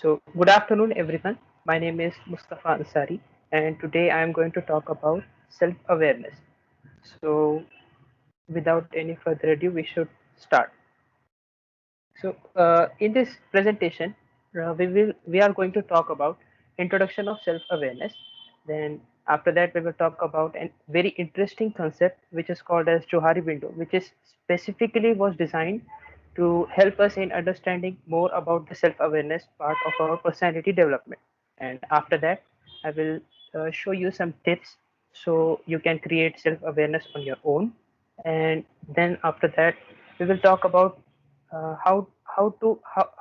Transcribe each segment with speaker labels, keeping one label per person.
Speaker 1: So, good afternoon, everyone. My name is Mustafa Ansari, and today I am going to talk about self awareness. So, without any further ado, we should start. So, in this presentation, we are going to talk about introduction of self awareness. Then, after that, we will talk about a very interesting concept which is called as Johari window, which is specifically was designed to help us in understanding more about the self awareness part of our personality development. And after that, I will show you some tips so you can create self awareness on your own. And then after that, we will talk about how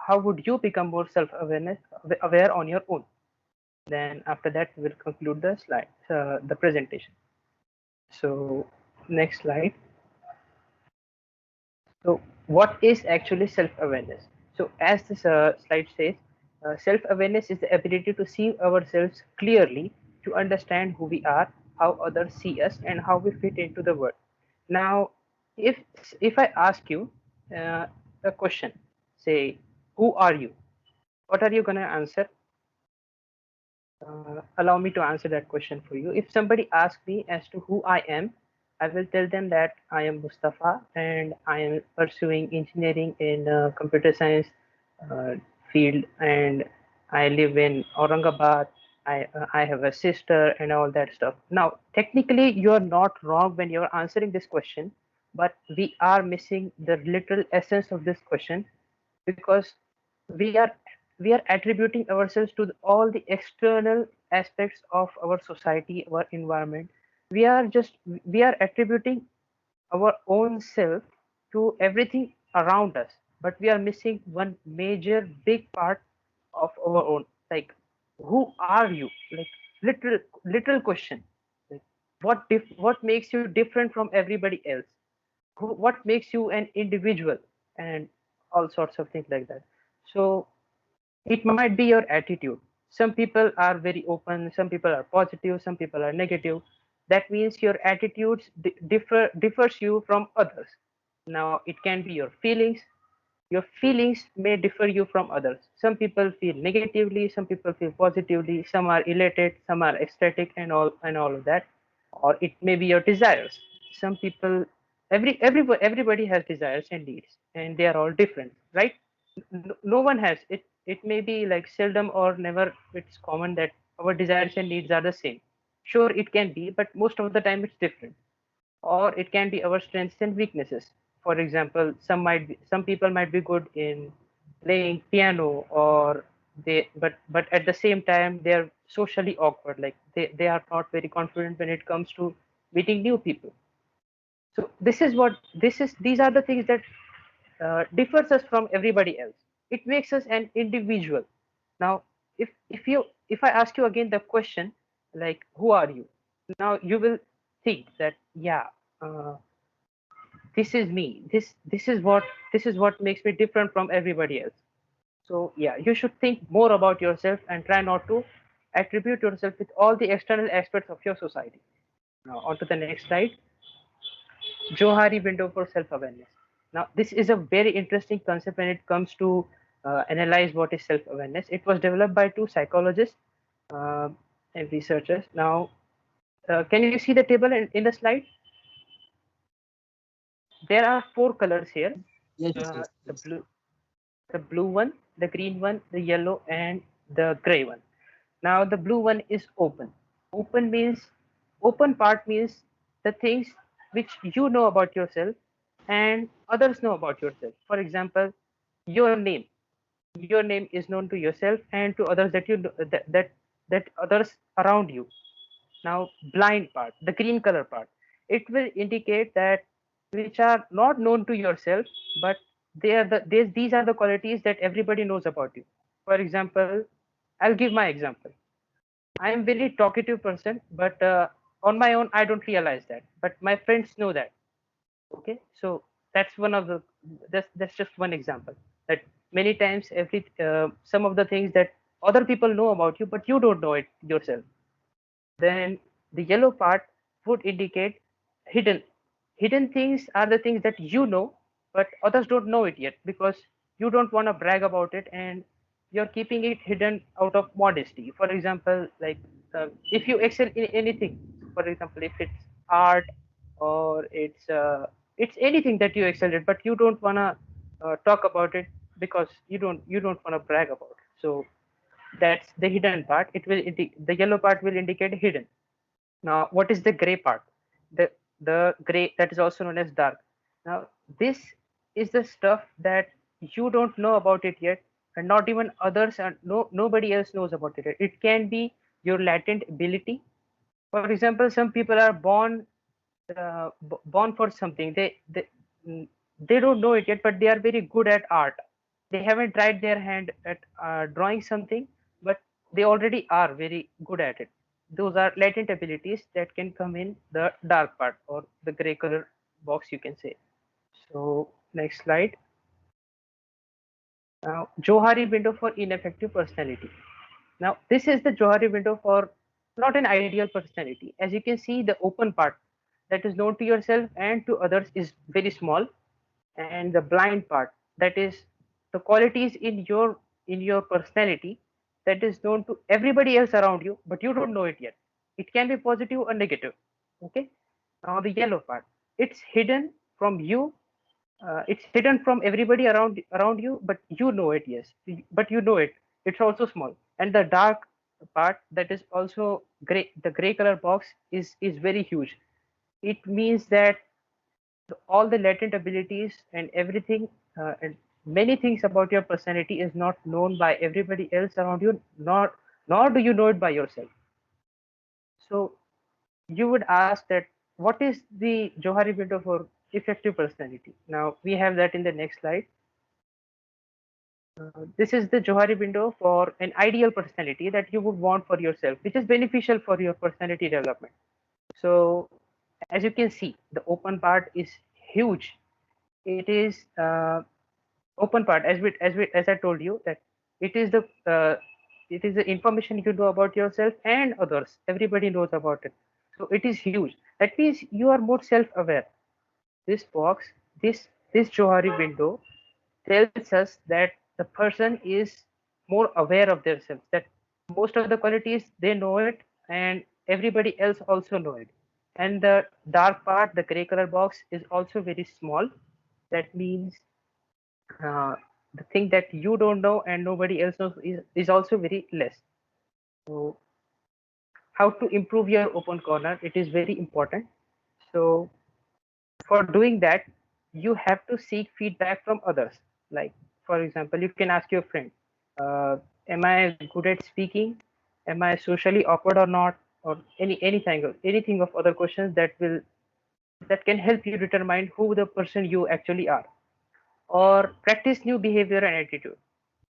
Speaker 1: would you become more self awareness aware on your own. Then after that, we will conclude the slide, the presentation. So next slide. So what is actually self awareness? So as this slide says, self awareness is the ability to see ourselves clearly, to understand who we are, how others see us, and how we fit into the world. Now, if if I ask you uh, a question, say, who are you? What are you gonna answer? Allow me to answer that question for you. If somebody asks me as to who I am, I will tell them that I am Mustafa and I am pursuing engineering in computer science uh, field, and I live in Aurangabad. I have a sister and all that stuff. Now, technically, you are not wrong when you are answering this question, but we are missing the literal essence of this question because we are we are attributing ourselves to all the external aspects of our society, our environment. We are attributing our own self to everything around us, but we are missing one major big part of our own. Like, who are you? Like, literal question. Like, what makes you different from everybody else? What makes you an individual? And all sorts of things like that. So it might be your attitude. Some people are very open, some people are positive, some people are negative. That means your attitudes differs you from others. Now it can be your feelings. Your feelings may differ you from others. Some people feel negatively, some people feel positively, some are elated, some are ecstatic, and all of that. Or it may be your desires. Some people, everybody has desires and needs, and they are all different, right? No one has it. It may be like seldom or never it's common that our desires and needs are the same. Sure, it can be, but most of the time it's different. Or it can be our strengths and weaknesses. For example, some people might be good in playing piano, or but at the same time they're socially awkward, like they are not very confident when it comes to meeting new people. So these are the things that differs us from everybody else. It makes us an individual. Now, if I ask you again the question, like, who are you? Now you will think that, yeah, uh, this is me. This is what makes me different from everybody else. So yeah, you should think more about yourself and try not to attribute yourself with all the external aspects of your society. Now on to the next slide. Johari window for self-awareness. Now, this is a very interesting concept when it comes to analyze what is self-awareness. It was developed by two psychologists uh, and researchers. Now, can you see the table in the slide? There are four colors here:
Speaker 2: Yes, yes,
Speaker 1: the
Speaker 2: yes.
Speaker 1: blue one, the green one, the yellow, and the gray one. Now, the blue one is open. Open means open part means the things which you know about yourself and others know about yourself. For example, your name. Your name is known to yourself and to others that you know, that others around you. Now, blind part, the green color part, it will indicate that which are not known to yourself, but these are the qualities that everybody knows about you. For example, I'll give my example. I am very talkative person, but on my own, I don't realize that. But my friends know that. Okay, so that's one of the that's just one example. That many times, every some of the things that other people know about you, but you don't know it yourself. Then the yellow part would indicate hidden. Hidden things are the things that you know, but others don't know it yet because you don't want to brag about it, and you're keeping it hidden out of modesty. For example, like if you excel in anything, for example, if it's art or it's anything that you excel at, but you don't wanna talk about it because you don't wanna brag about it. So that's the hidden part. The yellow part will indicate hidden. Now, what is the gray part? The the gray that is also known as dark. Now, this is the stuff that you don't know about it yet, and not even others and nobody else knows about it. It can be your latent ability. For example, some people are born for something. Mm, they don't know it yet, but they are very good at art. They haven't tried their hand at drawing something, but they already are very good at it. Those are latent abilities that can come in the dark part or the gray color box, you can say. So next slide. Now, Johari window for ineffective personality. Now, this is the Johari window for not an ideal personality. As you can see, the open part that is known to yourself and to others is very small, and the blind part, that is the qualities in your personality that is known to everybody else around you, but you don't know it yet. It can be positive or negative. Okay. Now the yellow part, it's hidden from you. It's hidden from everybody around you, but you know it. Yes, but you know it. It's also small. And the dark part, that is also gray, the gray color box is very huge. It means that all the latent abilities and everything and many things about your personality is not known by everybody else around you, nor do you know it by yourself. So you would ask that what is the Johari window for effective personality? Now we have that in the next slide. This is the Johari window for an ideal personality that you would want for yourself, which is beneficial for your personality development. So as you can see, the open part is huge. It is open part, as I told you, that it is the uh, it is the information you know about yourself and others. Everybody knows about it. So it is huge. That means you are more self-aware. This box, this Johari window tells us that the person is more aware of themselves. That most of the qualities they know it, and everybody else also know it. And the dark part, the gray color box, is also very small. That means uh, the thing that you don't know and nobody else knows is also very less. So how to improve your open corner, it is very important. So for doing that, you have to seek feedback from others. Like, for example, you can ask your friend, uh, am I good at speaking? Am I socially awkward or not? Or anything of other questions that can help you determine who the person you actually are. Or practice new behavior and attitude.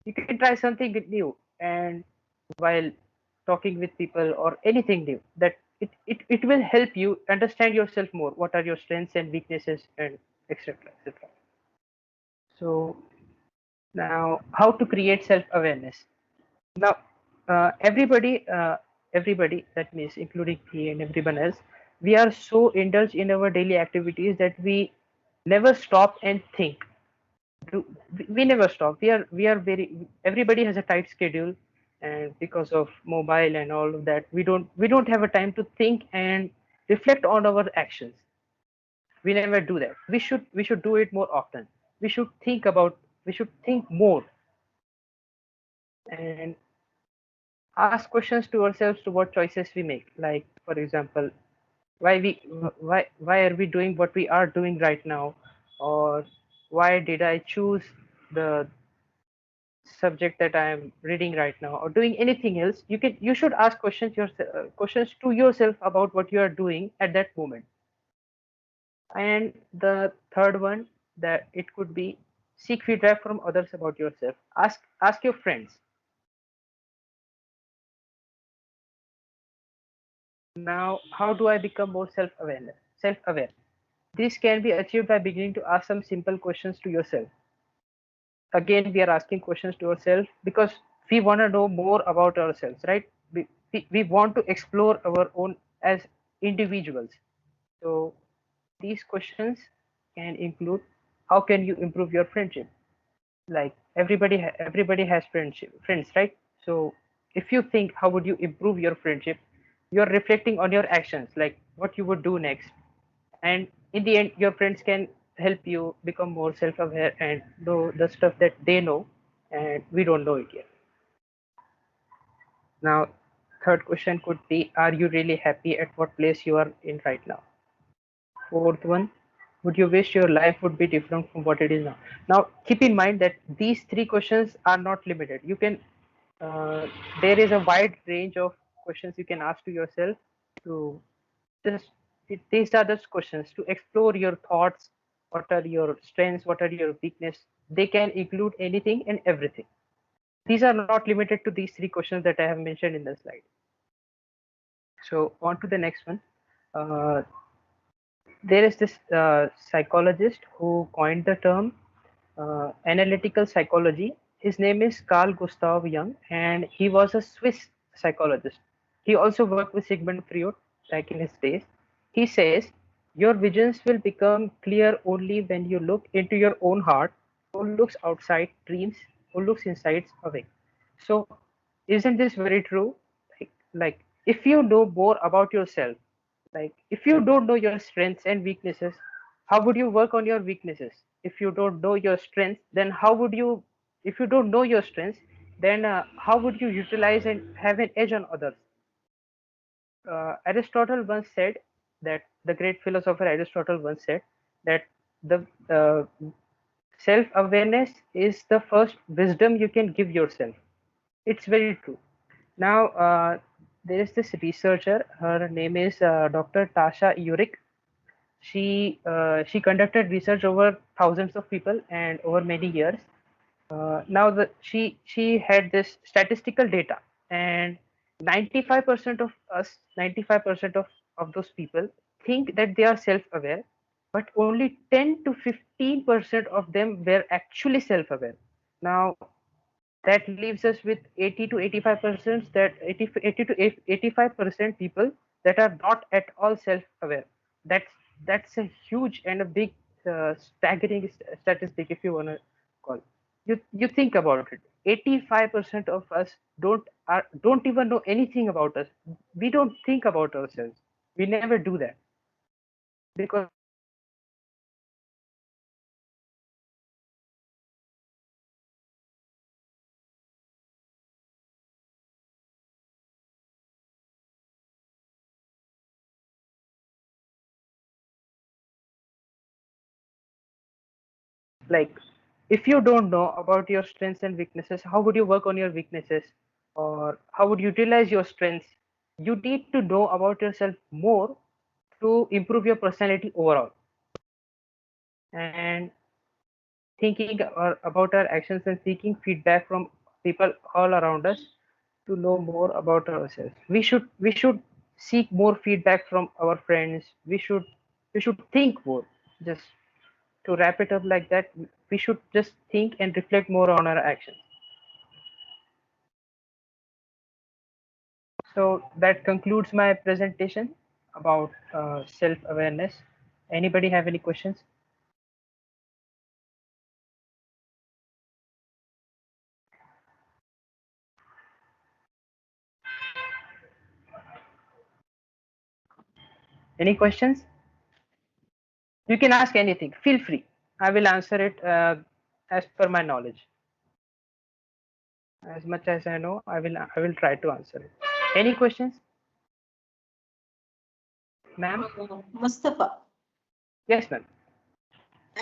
Speaker 1: You can try something new, and while talking with people or anything new, that it will help you understand yourself more. What are your strengths and weaknesses, and etc, etc. So now, how to create self-awareness. Now everybody, that means including me and everyone else, we are so indulged in our daily activities that we never stop and think. We never stop. We are very, everybody has a tight schedule, and because of mobile and all of that, we don't have a time to think and reflect on our actions. We never do that. We should do it more often. We should think more and ask questions to ourselves to what choices we make. Like, for example, why we why are we doing what we are doing right now, or why did I choose the subject that I am reading right now, or doing anything else. You should ask questions to yourself about what you are doing at that moment. And the third one, that it could be seek feedback from others about yourself. Ask your friends. Now, how do I become more self-aware? This can be achieved by beginning to ask some simple questions to yourself. Again, we are asking questions to ourselves because we want to know more about ourselves, right? We want to explore our own as individuals. So these questions can include, how can you improve your friendship? Like, everybody has friends, right? So if you think how would you improve your friendship, you're reflecting on your actions, like what you would do next. And in the end, your friends can help you become more self-aware and know the stuff that they know and we don't know it yet. Now, third question could be, are you really happy at what place you are in right now? Fourth one, would you wish your life would be different from what it is now? Now, keep in mind that these three questions are not limited. You can, uh, there is a wide range of questions you can ask to yourself to just, these are just questions to explore your thoughts. What are your strengths? What are your weakness? They can include anything and everything. These are not limited to these three questions that I have mentioned in the slide. So on to the next one. Uh, there is this psychologist who coined the term analytical psychology. His name is Carl Gustav Jung, and he was a Swiss psychologist. He also worked with Sigmund Freud back in his days. He says, your visions will become clear only when you look into your own heart, who looks outside dreams, who looks inside awake. So, isn't this very true? Like if you know more about yourself, like if you don't know your strengths and weaknesses, how would you work on your weaknesses? If you don't know your strengths, then how would you, if you don't know your strengths, then how would you utilize and have an edge on others? Aristotle once said that, the great philosopher Aristotle once said that the self-awareness is the first wisdom you can give yourself. It's very true. Now, there is this researcher. Her name is Dr. Tasha Eurich. She conducted research over thousands of people and over many years. Now she had this statistical data, and 95% of us, 95% of those people think that they are self-aware, but only 10 to 15% of them were actually self-aware. Now that leaves us with 80 to 85%, that 80 to 85% people that are not at all self-aware. That's a huge and a big staggering statistic, if you want to call. You think about it. 85% of us don't even know anything about us. We don't think about ourselves. We never do that because like if you don't know about your strengths and weaknesses, how would you work on your weaknesses or how would you utilize your strengths? You need to know about yourself more to improve your personality overall. And thinking about our actions and seeking feedback from people all around us to know more about ourselves. We should seek more feedback from our friends. We should think more. Just to wrap it up like that, we should just think and reflect more on our actions. So that concludes my presentation about self-awareness. Anybody have any questions? Any questions? You can ask anything. Feel free. I will answer it as per my knowledge. As much as I know, I will try to answer it. Any questions, ma'am?
Speaker 2: Mustafa,
Speaker 1: Yes, ma'am.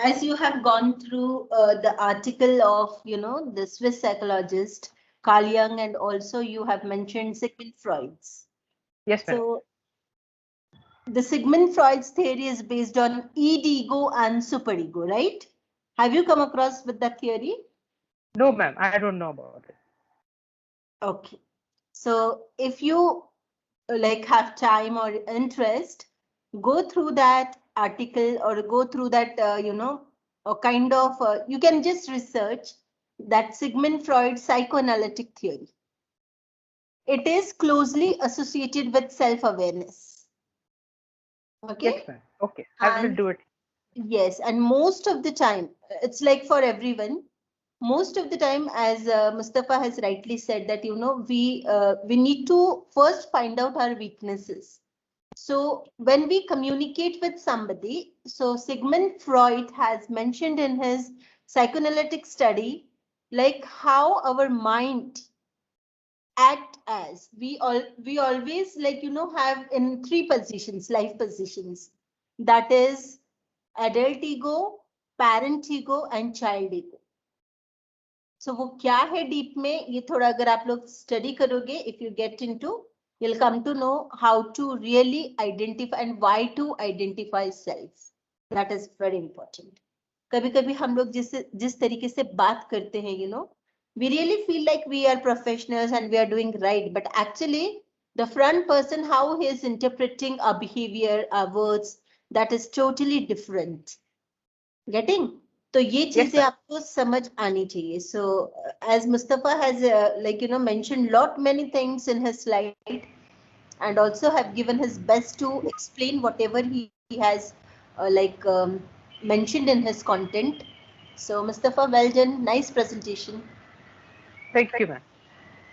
Speaker 2: as you have gone through the article of, the Swiss psychologist Carl Jung, and also you have mentioned Sigmund Freud's.
Speaker 1: Yes, ma'am.
Speaker 2: So the Sigmund Freud's theory is based on id ego and superego, right? Have you come across with that theory?
Speaker 1: No, ma'am. I don't know about it.
Speaker 2: Okay. So if you like have time or interest, go through that article or go through that, a kind of, you can just research that Sigmund Freud psychoanalytic theory. It is closely associated with self-awareness.
Speaker 1: Yes,
Speaker 2: Okay.
Speaker 1: ma'am. Okay, I will
Speaker 2: And
Speaker 1: do it.
Speaker 2: yes, and most of the time, it's like for everyone, most of the time, as Mustafa has rightly said, that we need to first find out our weaknesses. So when we communicate with somebody, so Sigmund Freud has mentioned in his psychoanalytic study, like how our mind act as we always have in three positions, life positions, that is adult ego, parent ego and child ego. So वो क्या है deep में, ये थोड़ा अगर आप लोग study करोगे, if you get into, you'll come to know how to really identify and why to identify self. That is very important. कभी कभी हम लोग जिस तरीके से बात करते हैं, we really feel like we are professionals and we are doing right, but actually the front person, how he is interpreting our behavior, our words, that is totally different. Getting? तो ये
Speaker 1: Yes,
Speaker 2: चीजें
Speaker 1: ma'am.
Speaker 2: आपको समझ आनी चाहिए. So as Mustafa has mentioned lot many things in his slide and also have given his best to explain whatever he has mentioned in his content. So Mustafa, well done, nice presentation.
Speaker 1: Thank you, ma'am.